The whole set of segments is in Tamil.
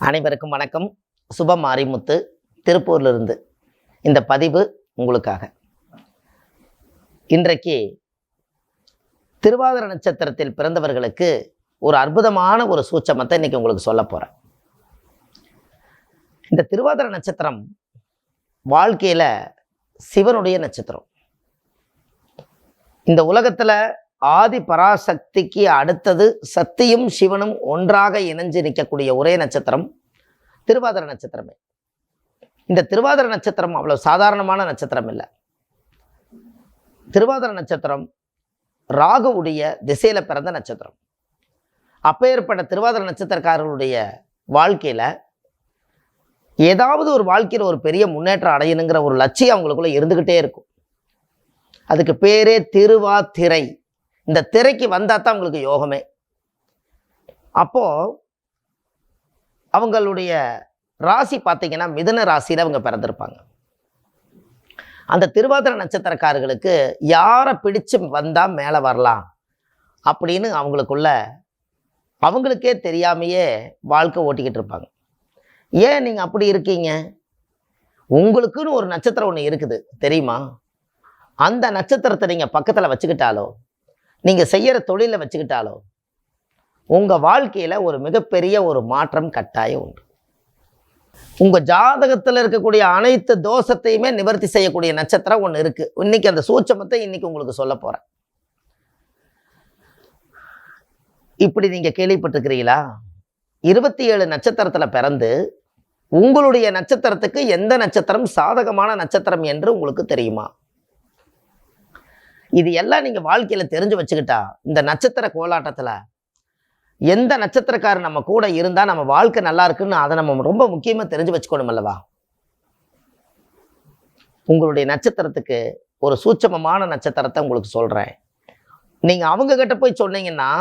அனைவருக்கும் வணக்கம். சுப மாரிமுத்து திருப்பூர்லிருந்து இந்த பதிவு உங்களுக்காக. இன்றைக்கு திருவாதிரை நட்சத்திரத்தில் பிறந்தவர்களுக்கு ஒரு அற்புதமான ஒரு சூட்சமத்தை இன்னைக்கு உங்களுக்கு சொல்ல போறேன். இந்த திருவாதிரை நட்சத்திரம் வாழ்க்கையில சிவனுடைய நட்சத்திரம். இந்த உலகத்துல ஆதி பராசக்திக்கு அடுத்தது சக்தியும் சிவனும் ஒன்றாக இணைஞ்சு நிற்கக்கூடிய ஒரே நட்சத்திரம் திருவாதிரை நட்சத்திரமே. இந்த திருவாதிரை நட்சத்திரம் அவ்வளவு சாதாரணமான நட்சத்திரம் இல்லை. திருவாதிரை நட்சத்திரம் ராகுவுடைய திசையில பிறந்த நட்சத்திரம். அப்பேற்பட்ட திருவாதிரை நட்சத்திரக்காரர்களுடைய வாழ்க்கையில ஏதாவது ஒரு வாழ்க்கையில் ஒரு பெரிய முன்னேற்றம் அடையணுங்கிற ஒரு லட்சியம் அவங்களுக்குள்ள இருந்துகிட்டே இருக்கும். அதுக்கு பேரே திருவாதிரை. இந்த திரைக்கு வந்தா தான் அவங்களுக்கு யோகமே. அப்போ அவங்களுடைய ராசி பார்த்தீங்கன்னா மிதுன ராசியில அவங்க பிறந்திருப்பாங்க. அந்த திருவாதிரை நட்சத்திரக்காரர்களுக்கு யாரை பிடிச்சு வந்தா மேலே வரலாம் அப்படின்னு அவங்களுக்கே தெரியாமையே வாழ்க்கை ஓட்டிக்கிட்டு இருப்பாங்க. ஏன் நீங்க அப்படி இருக்கீங்க? உங்களுக்குன்னு ஒரு நட்சத்திரம் ஒன்று இருக்குது தெரியுமா? அந்த நட்சத்திரத்தை நீங்க பக்கத்துல வச்சுக்கிட்டாலோ, நீங்க செய்யற தொழிலை வச்சுக்கிட்டாலோ, உங்க வாழ்க்கையில ஒரு மிகப்பெரிய ஒரு மாற்றம் கட்டாயம் உண்டு. உங்க ஜாதகத்துல இருக்கக்கூடிய அனைத்து தோஷத்தையுமே நிவர்த்தி செய்யக்கூடிய நட்சத்திரம் ஒன்று இருக்கு. இன்னைக்கு அந்த சூட்சமத்தை இன்னைக்கு உங்களுக்கு சொல்ல போறேன். இப்படி நீங்க கேள்விப்பட்டிருக்கிறீங்களா? 27 நட்சத்திரத்துல பிறந்து உங்களுடைய நட்சத்திரத்துக்கு எந்த நட்சத்திரம் சாதகமான நட்சத்திரம் என்று உங்களுக்கு தெரியுமா? இது எல்லாம் நீங்க வாழ்க்கையில தெரிஞ்சு வச்சுக்கிட்டா இந்த நட்சத்திர கோலாட்டத்துல எந்த நட்சத்திரக்காரர் நம்ம கூட இருந்தா நம்ம வாழ்க்கை நல்லா இருக்குன்னு அதை நம்ம ரொம்ப முக்கியமா தெரிஞ்சு வச்சுக்கணும் அல்லவா? உங்களுடைய நட்சத்திரத்துக்கு ஒரு சூட்சமமான நட்சத்திரத்தை உங்களுக்கு சொல்றேன். நீங்க அவங்க கிட்ட போய் சொன்னீங்கன்னா,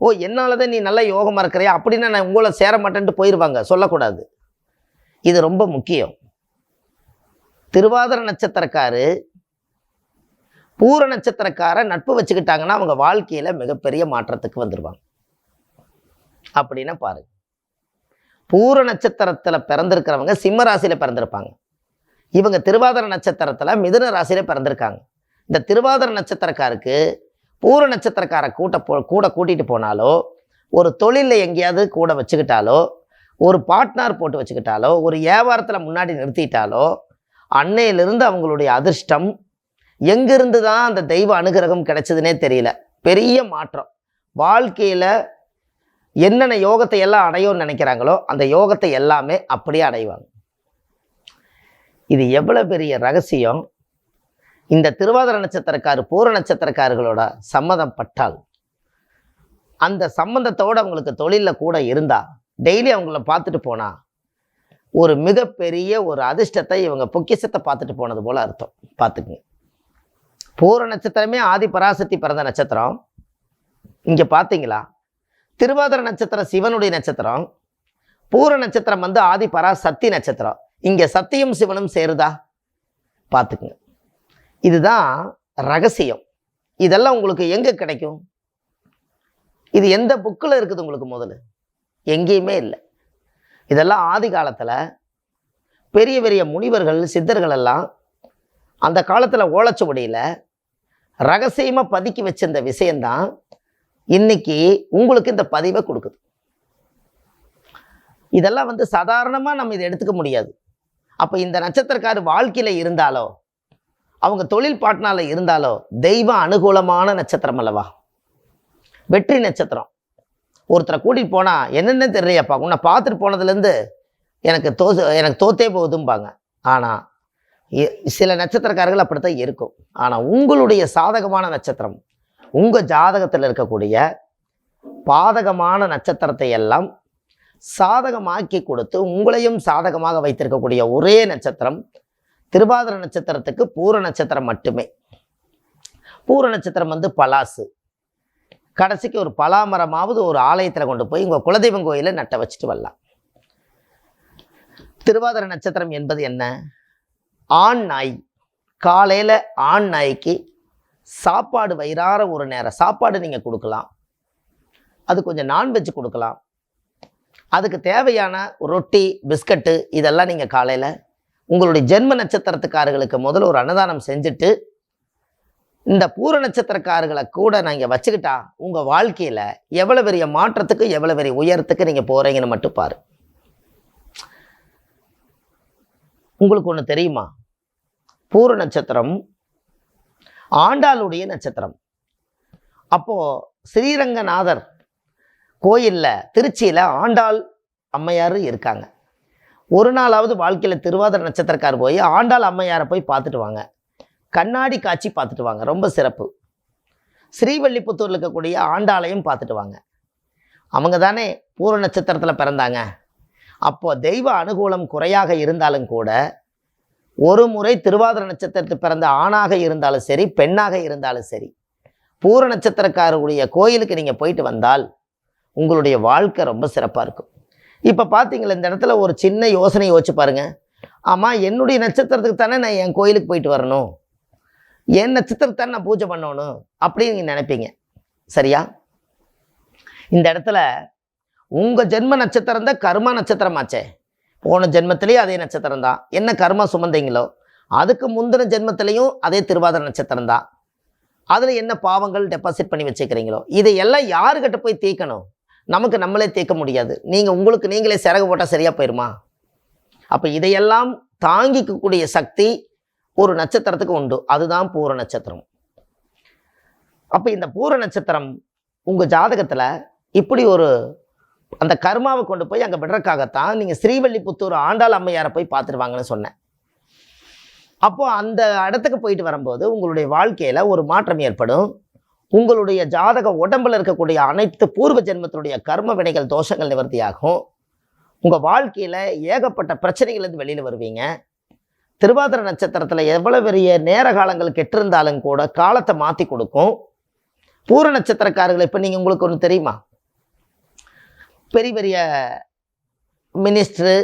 ஓ என்னாலதான் நீ நல்ல யோகமா இருக்கிறியா அப்படின்னா நான் உங்களை சேர மாட்டேன்ட்டு போயிடுவாங்க. சொல்லக்கூடாது. இது ரொம்ப முக்கியம். திருவாதிரை நட்சத்திரக்காரு பூர நட்சத்திரக்கார நட்பு வச்சுக்கிட்டாங்கன்னா அவங்க வாழ்க்கையில மிகப்பெரிய மாற்றத்துக்கு வந்துருவாங்க. அப்படின்னா பாருங்க, பூர நட்சத்திரத்துல பிறந்திருக்கிறவங்க சிம்ம ராசியில பிறந்திருப்பாங்க. இவங்க திருவாதிரை நட்சத்திரத்துல மிதுன ராசியில பிறந்திருக்காங்க. இந்த திருவாதிரை நட்சத்திரக்காருக்கு பூர நட்சத்திரக்கார கூட கூட்டிட்டு போனாலோ, ஒரு தொழிலில் எங்கேயாவது கூட வச்சுக்கிட்டாலோ, ஒரு பார்ட்னர் போட்டு வச்சுக்கிட்டாலோ, ஒரு வியாபாரத்துல முன்னாடி நிறுத்திட்டாலோ, அன்னையிலிருந்து அவங்களுடைய அதிர்ஷ்டம் எங்கிருந்து தான் அந்த தெய்வ அனுகிரகம் கிடைச்சதுன்னே தெரியல. பெரிய மாற்றம். வாழ்க்கையில என்னென்ன யோகத்தை எல்லாம் அடையும்னு நினைக்கிறாங்களோ அந்த யோகத்தை எல்லாமே அப்படியே அடைவாங்க. இது எவ்வளவு பெரிய ரகசியம்! இந்த திருவாதிரை நட்சத்திரக்காரு பூர நட்சத்திரக்காரர்களோட சம்மதம் பட்டால், அந்த சம்மந்தத்தோடு அவங்களுக்கு தொழிலில் கூட இருந்தா, டெய்லி அவங்கள பார்த்துட்டு போனா ஒரு மிகப்பெரிய ஒரு அதிர்ஷ்டத்தை இவங்க பொக்கிஷத்தை பார்த்துட்டு போனது போல அர்த்தம். பார்த்துக்குங்க. பூர நட்சத்திரமே ஆதி பராசக்தி பிறந்த நட்சத்திரம். இங்க பார்த்தீங்களா? திருவாதிரை நட்சத்திரம் சிவனுடைய நட்சத்திரம். பூர நட்சத்திரம் ஆதி பராசக்தி நட்சத்திரம். இங்க சத்தியும் சிவனும் சேருதா? பார்த்துக்குங்க. இதுதான் ரகசியம். இதெல்லாம் உங்களுக்கு எங்க கிடைக்கும்? இது எந்த புக்கில் இருக்குது உங்களுக்கு? முதல்ல எங்கேயுமே இல்லை. இதெல்லாம் ஆதி காலத்துல பெரிய பெரிய முனிவர்கள் சித்தர்கள் எல்லாம் அந்த காலத்துல ஓலைச்சுவடியில ரகசியமா பதுக்கி வச்சிருந்த விஷயம்தான் இன்னைக்கு உங்களுக்கு இந்த பதிவை கொடுக்குது. இதெல்லாம் சாதாரணமா நம்ம இதை எடுத்துக்க முடியாது. அப்ப இந்த நட்சத்திரக்காரர் வாழ்க்கையில இருந்தாலோ, அவங்க தொழில் பார்ட்னர்ல இருந்தாலோ, தெய்வ அனுகூலமான நட்சத்திரம் அல்லவா? வெற்றி நட்சத்திரம். ஒருத்தரை கூட்டிட்டு போனா என்னென்ன தெரியலையாப்பா, உன்னை பார்த்துட்டு போனதுலேருந்து எனக்கு தோத்தே போகுதும்பாங்க. ஆனா சில நட்சத்திரக்காரர்கள் அப்படித்தான் இருக்கும். ஆனா உங்களுடைய சாதகமான நட்சத்திரம், உங்க ஜாதகத்தில் இருக்கக்கூடிய பாதகமான நட்சத்திரத்தை எல்லாம் சாதகமாக்கி கொடுத்து உங்களையும் சாதகமாக வைத்திருக்கக்கூடிய ஒரே நட்சத்திரம் திருவாதிரை நட்சத்திரத்துக்கு பூர நட்சத்திரம் மட்டுமே. பூர நட்சத்திரம் பலாசு. கடைசிக்கு ஒரு பலாமரமாவது ஒரு ஆலயத்தில் கொண்டு போய் உங்க குலதெய்வம் கோயில நட்ட வச்சுட்டு வரலாம். திருவாதிரை நட்சத்திரம் என்பது என்ன? ஆண் நாய். காலையில ஆண் நாய்க்கு சாப்பாடு வயிறார ஒரு நேரம் சாப்பாடு நீங்கள் கொடுக்கலாம். அது கொஞ்சம் நான்வெஜ் கொடுக்கலாம். அதுக்கு தேவையான ரொட்டி, பிஸ்கட்டு இதெல்லாம் நீங்கள் காலையில் உங்களுடைய ஜென்ம நட்சத்திரத்துக்காரர்களுக்கு முதல்ல ஒரு அன்னதானம் செஞ்சுட்டு இந்த பூர நட்சத்திரக்காரர்களை கூட நீங்கள் வச்சுக்கிட்டா உங்கள் வாழ்க்கையில் எவ்வளோ பெரிய மாற்றத்துக்கு எவ்வளோ பெரிய உயரத்துக்கு நீங்கள் போகிறீங்கன்னு மட்டும் பாரு. உங்களுக்கு ஒன்று தெரியுமா? பூர நட்சத்திரம் ஆண்டாளுடைய நட்சத்திரம். அப்போது ஸ்ரீரங்கநாதர் கோயிலில் திருச்சியில் ஆண்டாள் அம்மையார் இருக்காங்க. ஒரு நாளாவது வாழ்க்கையில் திருவாதிரை நட்சத்திரக்கார் போய் ஆண்டாள் அம்மையாரை போய் பார்த்துட்டு வாங்க, கண்ணாடி காட்சி பார்த்துட்டு வாங்க, ரொம்ப சிறப்பு. ஸ்ரீவல்லிபுத்தூரில் இருக்கக்கூடிய ஆண்டாளையும் பார்த்துட்டு வாங்க. அவங்க தானே பூர நட்சத்திரத்தில் பிறந்தாங்க. அப்போது தெய்வ அனுகூலம் குறையாக இருந்தாலும் கூட ஒரு முறை திருவாதிரை நட்சத்திரத்தில் பிறந்த ஆணாக இருந்தாலும் சரி, பெண்ணாக இருந்தாலும் சரி, பூர நட்சத்திரக்காரருடைய கோயிலுக்கு நீங்கள் போயிட்டு வந்தால் உங்களுடைய வாழ்க்கை ரொம்ப சிறப்பாக இருக்கும். இப்போ பார்த்தீங்களா, இந்த இடத்துல ஒரு சின்ன யோசனை யோசிச்சு பாருங்கள். ஆமாம், என்னுடைய நட்சத்திரத்துக்கு தானே நான் என் கோயிலுக்கு போயிட்டு வரணும், என் நட்சத்திரத்தை தானே நான் பூஜை பண்ணணும் அப்படின்னு நீங்கள் நினைப்பீங்க. சரியா? இந்த இடத்துல உங்கள் ஜென்ம நட்சத்திரம் தான் கர்மா நட்சத்திரமாச்சே. போன ஜென்மத்திலேயே அதே நட்சத்திரம் தான். என்ன கர்மா சுமந்தீங்களோ அதுக்கு முந்தின ஜென்மத்திலையும் அதே திருவாதிரை நட்சத்திரம் தான். அதில் என்ன பாவங்கள் டெபாசிட் பண்ணி வச்சுக்கிறீங்களோ இதையெல்லாம் யாருக்கிட்ட போய் தீர்க்கணும்? நமக்கு நம்மளே தீர்க்க முடியாது. நீங்கள் உங்களுக்கு நீங்களே சிறகு போட்டால் சரியாக போயிடுமா? அப்போ இதையெல்லாம் தாங்கிக்கக்கூடிய சக்தி ஒரு நட்சத்திரத்துக்கு உண்டு. அதுதான் பூர நட்சத்திரம். அப்போ இந்த பூர நட்சத்திரம் உங்கள் ஜாதகத்தில் இப்படி ஒரு அந்த கர்மாவை கொண்டு போய் அங்கே விடுறதுக்காகத்தான் நீங்கள் ஸ்ரீவல்லிபுத்தூர் ஆண்டாள் அம்மையாரை போய் பார்த்துருவாங்கன்னு சொன்னேன். அப்போது அந்த இடத்துக்கு போயிட்டு வரும்போது உங்களுடைய வாழ்க்கையில் ஒரு மாற்றம் ஏற்படும். உங்களுடைய ஜாதக உடம்பில் இருக்கக்கூடிய அனைத்து பூர்வ ஜென்மத்தினுடைய கர்ம வினைகள் தோஷங்கள் நிவர்த்தியாகும். உங்கள் வாழ்க்கையில் ஏகப்பட்ட பிரச்சனைகள்லேருந்து வெளியில் வருவீங்க. திருவாதிரை நட்சத்திரத்தில் எவ்வளோ பெரிய நேர காலங்கள் கெட்டிருந்தாலும் கூட காலத்தை மாற்றி கொடுக்கும். பூர நட்சத்திரக்காரர்கள் இப்போ நீங்கள் உங்களுக்கு ஒன்று தெரியுமா? பெரிய பெரிய மினிஸ்டரு,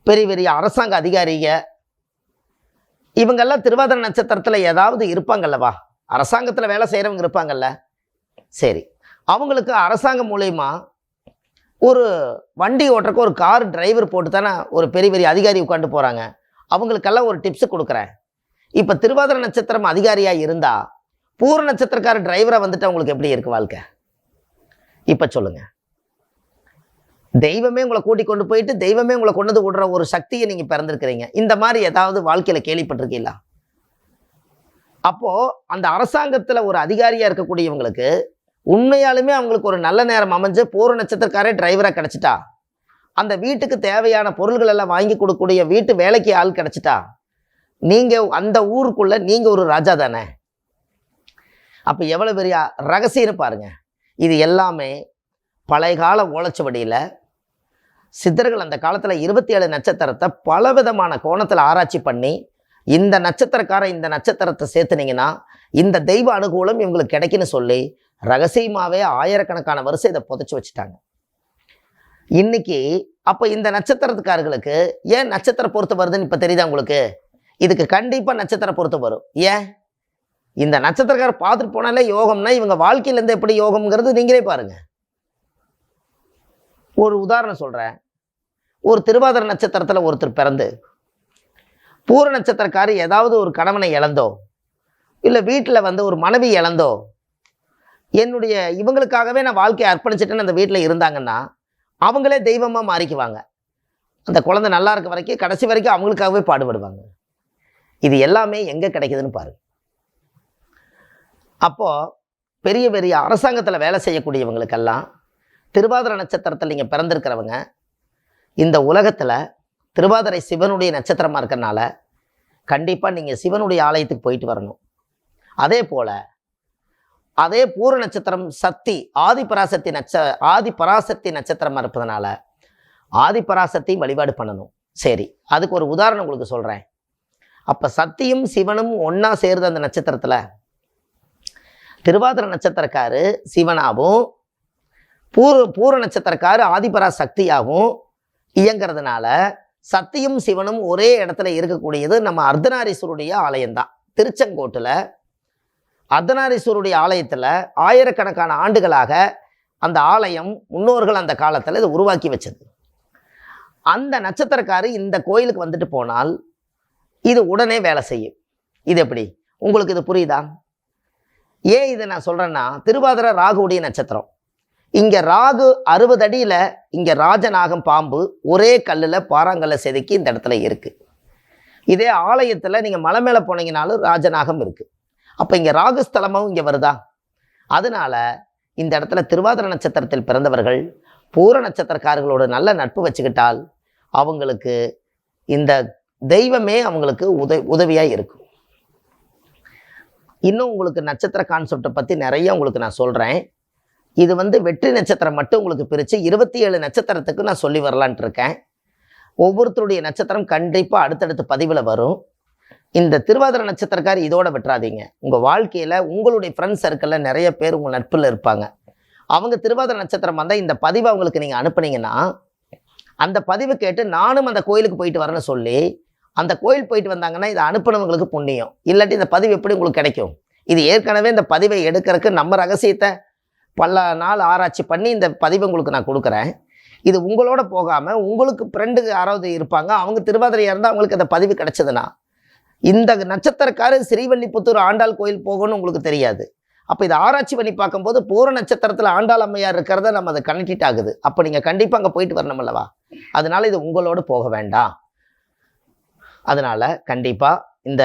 பெரிய பெரிய அரசாங்க அதிகாரிக இவங்கெல்லாம் திருவாதிரை நட்சத்திரத்தில் ஏதாவது இருப்பாங்கல்லவா? அரசாங்கத்தில் வேலை செய்கிறவங்க இருப்பாங்கல்ல. சரி, அவங்களுக்கு அரசாங்கம் மூலயமா ஒரு வண்டி ஓட்டுறக்கு ஒரு கார் டிரைவர் போட்டு தானே ஒரு பெரிய பெரிய அதிகாரி உட்காந்து போகிறாங்க. அவங்களுக்கெல்லாம் ஒரு டிப்ஸு கொடுக்குறேன். இப்போ திருவாதிரை நட்சத்திரம் அதிகாரியாக இருந்தால் பூர நட்சத்திரக்கார டிரைவராக வந்துட்டு அவங்களுக்கு எப்படி இருக்குது வாழ்க்கை? இப்போ சொல்லுங்கள். தெய்வமே உங்களை கூட்டி கொண்டு போயிட்டு தெய்வமே உங்களை கொண்டு வந்து விடுற ஒரு சக்தியை நீங்கள் பிறந்திருக்கிறீங்க. இந்த மாதிரி ஏதாவது வாழ்க்கையில் கேள்விப்பட்டிருக்கீங்களா? அப்போது அந்த அரசாங்கத்தில் ஒரு அதிகாரியாக இருக்கக்கூடியவங்களுக்கு உண்மையாலுமே அவங்களுக்கு ஒரு நல்ல நேரம் அமைஞ்சு பூர நட்சத்திரக்காரே டிரைவராக கிடச்சிட்டா, அந்த வீட்டுக்கு தேவையான பொருள்கள் எல்லாம் வாங்கி கொடுக்கக்கூடிய வீட்டு வேலைக்கு ஆள் கிடச்சிட்டா, நீங்கள் அந்த ஊருக்குள்ளே நீங்கள் ஒரு ராஜா தானே. அப்போ எவ்வளோ பெரிய ரகசியம்னு பாருங்கள். இது எல்லாமே பழைய கால ஓலைச்சுவடியில் சித்தர்கள் அந்த காலத்தில் 27 நட்சத்திரத்தை பலவிதமான கோணத்தில் ஆராய்ச்சி பண்ணி இந்த நட்சத்திரக்கார இந்த நட்சத்திரத்தை சேர்த்துனீங்கன்னா இந்த தெய்வ அனுகூலம் இவங்களுக்கு கிடைக்குன்னு சொல்லி ரகசியமாகவே ஆயிரக்கணக்கான வருஷம் இதை புதைச்சி வச்சுட்டாங்க. இன்னைக்கு அப்போ இந்த நட்சத்திரத்துக்காரர்களுக்கு ஏன் நட்சத்திர பொறுத்து வருதுன்னு இப்போ தெரியுதா உங்களுக்கு? இதுக்கு கண்டிப்பாக நட்சத்திர பொறுத்து வரும். ஏன்? இந்த நட்சத்திரக்காரர் பார்த்துட்டு போனாலே யோகம்னா இவங்க வாழ்க்கையிலேருந்து எப்படி யோகம்ங்கிறது நீங்களே பாருங்கள். ஒரு உதாரணம் சொல்கிறேன். ஒரு திருவாதிரை நட்சத்திரத்தில் ஒருத்தர் பிறந்து பூர நட்சத்திரக்காரி ஏதாவது ஒரு கணவனை இழந்தோ இல்லை வீட்டில் வந்து ஒரு மனைவி இழந்தோ என்னுடைய இவங்களுக்காகவே நான் வாழ்க்கையை அர்ப்பணிச்சிட்டேன்னு அந்த வீட்டில் இருந்தாங்கன்னா அவங்களே தெய்வமாக மாறிக்குவாங்க. அந்த குழந்தை நல்லா இருக்க வரைக்கும் கடைசி வரைக்கும் அவங்களுக்காகவே பாடுபடுவாங்க. இது எல்லாமே எங்கே கிடைக்குதுன்னு பாரு. அப்போது பெரிய பெரிய அரசாங்கத்தில் வேலை செய்யக்கூடியவங்களுக்கெல்லாம் திருவாதிரை நட்சத்திரத்தில் நீங்கள் பிறந்திருக்கிறவங்க இந்த உலகத்தில் திருவாதிரை சிவனுடைய நட்சத்திரமாக இருக்கிறனால கண்டிப்பாக நீங்கள் சிவனுடைய ஆலயத்துக்கு போயிட்டு வரணும். அதே போல் அதே பூர நட்சத்திரம் சக்தி ஆதிபராசக்தி நட்சத்திரமாக இருப்பதனால ஆதிபராசக்தி வழிபாடு பண்ணணும். சரி, அதுக்கு ஒரு உதாரணம் உங்களுக்கு சொல்கிறேன். அப்போ சக்தியும் சிவனும் ஒன்றா சேருது அந்த நட்சத்திரத்தில். திருவாதிரை நட்சத்திரக்காரு சிவனாகவும் பூர நட்சத்திரக்காரு ஆதிபராசக்தியாகவும் இயங்கிறதுனால சக்தியும் சிவனும் ஒரே இடத்துல இருக்கக்கூடியது நம்ம அர்த்தநாரீஸ்வருடைய ஆலயம்தான். திருச்செங்கோட்டில் அர்த்தநாரீஸ்வருடைய ஆலயத்தில் ஆயிரக்கணக்கான ஆண்டுகளாக அந்த ஆலயம் முன்னோர்கள் அந்த காலத்தில் இதை உருவாக்கி வச்சது. அந்த நட்சத்திரக்காரு இந்த கோயிலுக்கு வந்துட்டு போனால் இது உடனே வேலை செய்யும். இது எப்படி உங்களுக்கு இது புரியுதா? ஏன் இதை நான் சொல்கிறேன்னா, திருவாதிரை ராகுவுடைய நட்சத்திரம். இங்கே ராகு 60 அடியில், இங்கே ராஜநாகம் பாம்பு ஒரே கல்லில் பாறாங்கல்ல செதுக்கி இந்த இடத்துல இருக்குது. இதே ஆலயத்தில் நீங்கள் மலை மேலே போனீங்கனாலும் ராஜநாகம் இருக்குது. அப்போ இங்கே ராகு ஸ்தலமும் இங்கே வருதா? அதனால இந்த இடத்துல திருவாதிரை நட்சத்திரத்தில் பிறந்தவர்கள் பூர நட்சத்திரக்காரர்களோடு நல்ல நட்பு வச்சுக்கிட்டால் அவங்களுக்கு இந்த தெய்வமே அவங்களுக்கு உதவியாக இருக்கும். இன்னும் உங்களுக்கு நட்சத்திர கான்செப்டை பற்றி நிறைய உங்களுக்கு நான் சொல்கிறேன். இது வெற்றி நட்சத்திரம் மட்டும் உங்களுக்கு பிரித்து 27 நட்சத்திரத்துக்கு நான் சொல்லி வரலான்ட்டு இருக்கேன். ஒவ்வொருத்தருடைய நட்சத்திரம் கண்டிப்பாக அடுத்தடுத்த பதிவில் வரும். இந்த திருவாதிரை நட்சத்திரக்கார் இதோட விட்டுறாதீங்க. உங்கள் வாழ்க்கையில் உங்களுடைய ஃப்ரெண்ட்ஸ் சர்க்கிளில் நிறைய பேர் உங்கள் நட்பில் இருப்பாங்க. அவங்க திருவாதிரை நட்சத்திரம் வந்தால் இந்த பதிவை அவங்களுக்கு நீங்கள் அனுப்புனீங்கன்னா அந்த பதிவை கேட்டு நானும் அந்த கோயிலுக்கு போயிட்டு வரேன்னு சொல்லி அந்த கோயில் போயிட்டு வந்தாங்கன்னா இதை அனுப்பினவங்களுக்கு புண்ணியம். இல்லாட்டி இந்த பதிவு எப்படி உங்களுக்கு கிடைக்கும்? இது ஏற்கனவே இந்த பதிவை எடுக்கிறதுக்கு நம்ம ரகசியத்தை பல நாள் ஆராய்ச்சி பண்ணி இந்த பதிவை உங்களுக்கு நான் கொடுக்குறேன். இது உங்களோட போகாமல் உங்களுக்கு ஃப்ரெண்டு யாராவது இருப்பாங்க, அவங்க திருவாதிரையாக இருந்தால் அவங்களுக்கு அந்த பதிவு கிடைச்சதுன்னா, இந்த நட்சத்திரக்காரர் ஸ்ரீவல்லிபுத்தூர் ஆண்டாள் கோயில் போகணும்னு உங்களுக்கு தெரியாது. அப்போ இதை ஆராய்ச்சி பண்ணி பார்க்கும்போது பூர நட்சத்திரத்தில் ஆண்டாள் அம்மையார் இருக்கிறத நம்ம அதை கனெக்ட் ஆகுது. அப்போ நீங்கள் கண்டிப்பாக அங்கே போயிட்டு வரணும் அல்லவா? அதனால இது உங்களோடு போக வேண்டாம். அதனால கண்டிப்பாக இந்த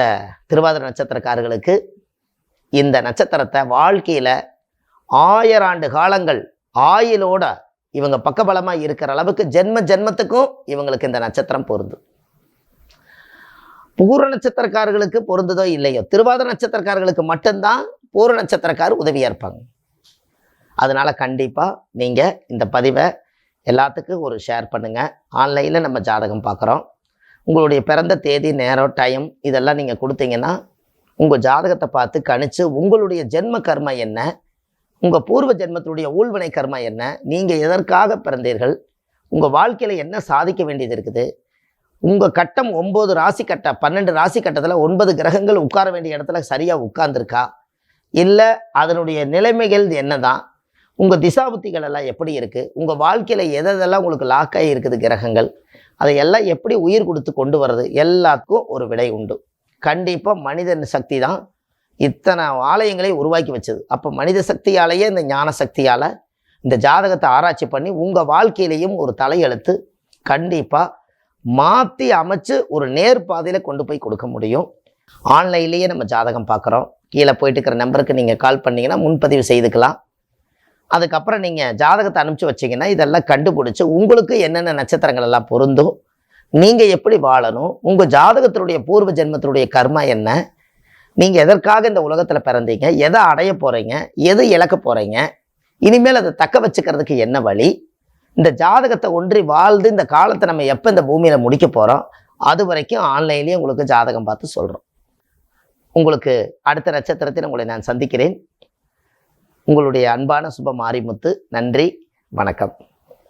திருவாதிரை நட்சத்திரக்காரர்களுக்கு இந்த நட்சத்திரத்தை வாழ்க்கையில் 1000 ஆண்டு காலங்கள் ஆயுளோட இவங்க பக்கபலமாக இருக்கிற அளவுக்கு ஜென்மத்துக்கும் இவங்களுக்கு இந்த நட்சத்திரம் பொருந்தும். பூர நட்சத்திரக்காரர்களுக்கு பொருந்ததோ இல்லையோ, திருவாதிரை நட்சத்திரக்காரர்களுக்கு மட்டும்தான் பூர நட்சத்திரக்காரர் உதவியாக இருப்பாங்க. அதனால் கண்டிப்பாக நீங்கள் இந்த பதிவை எல்லாத்துக்கும் ஒரு ஷேர் பண்ணுங்கள். ஆன்லைனில் நம்ம ஜாதகம் பார்க்குறோம். உங்களுடைய பிறந்த தேதி, நேரம், டைம் இதெல்லாம் நீங்கள் கொடுத்தீங்கன்னா உங்கள் ஜாதகத்தை பார்த்து கணிச்சு உங்களுடைய ஜென்ம கர்மா என்ன, உங்கள் பூர்வ ஜென்மத்துடைய ஊழ்வினை கர்மா என்ன, நீங்கள் எதற்காக பிறந்தீர்கள், உங்கள் வாழ்க்கையில் என்ன சாதிக்க வேண்டியது இருக்குது, உங்கள் கட்டம் 9 ராசி கட்டம் 12 ராசி கட்டத்தில் 9 கிரகங்கள் உட்கார வேண்டிய இடத்துல சரியாக உட்கார்ந்துருக்கா, இல்லை அதனுடைய நிலைமைகள் என்ன தான், உங்கள் திசாபுத்திகள் எல்லாம் எப்படி இருக்குது, உங்கள் வாழ்க்கையில் எதெல்லாம் உங்களுக்கு லாக்காகி இருக்குது கிரகங்கள், அதையெல்லாம் எப்படி உயிர் கொடுத்து கொண்டு வர்றது, எல்லாத்துக்கும் ஒரு விடை உண்டு. கண்டிப்பாக மனிதன் சக்தி தான் இத்தனை ஆலயங்களை உருவாக்கி வச்சது. அப்போ மனித சக்தியாலேயே இந்த ஞான சக்தியால் இந்த ஜாதகத்தை ஆராய்ச்சி பண்ணி உங்கள் வாழ்க்கையிலையும் ஒரு தலையெழுத்து கண்டிப்பாக மாற்றி அமைச்சு ஒரு நேர்பாதையில் கொண்டு போய் கொடுக்க முடியும். ஆன்லைன்லேயே நம்ம ஜாதகம் பார்க்குறோம். கீழே போயிட்டு இருக்கிற நம்பருக்கு நீங்கள் கால் பண்ணிங்கன்னா முன்பதிவு செய்துக்கலாம். அதுக்கப்புறம் நீங்கள் ஜாதகத்தை அனுப்பிச்சி வச்சிங்கன்னா இதெல்லாம் கண்டுபிடிச்சி உங்களுக்கு என்னென்ன நட்சத்திரங்கள் எல்லாம் பொருந்தும், நீங்கள் எப்படி வாழணும், உங்கள் ஜாதகத்தினுடைய பூர்வ ஜென்மத்தினுடைய கர்மா என்ன, நீங்கள் எதற்காக இந்த உலகத்தில் பிறந்தீங்க, எதை அடைய போகிறீங்க, எது இழக்க போகிறீங்க, இனிமேல் அதை தக்க வச்சுக்கிறதுக்கு என்ன வழி, இந்த ஜாதகத்தை ஒன்றி வாழ்ந்து இந்த காலத்தை நம்ம எப்போ இந்த பூமியில் முடிக்க போகிறோம், அது வரைக்கும் ஆன்லைன்லேயே உங்களுக்கு ஜாதகம் பார்த்து சொல்கிறோம். உங்களுக்கு அடுத்த நட்சத்திரத்தில் உங்களை நான் சந்திக்கிறேன். உங்களுடைய அன்பான சுப மாரிமுத்து. நன்றி, வணக்கம்.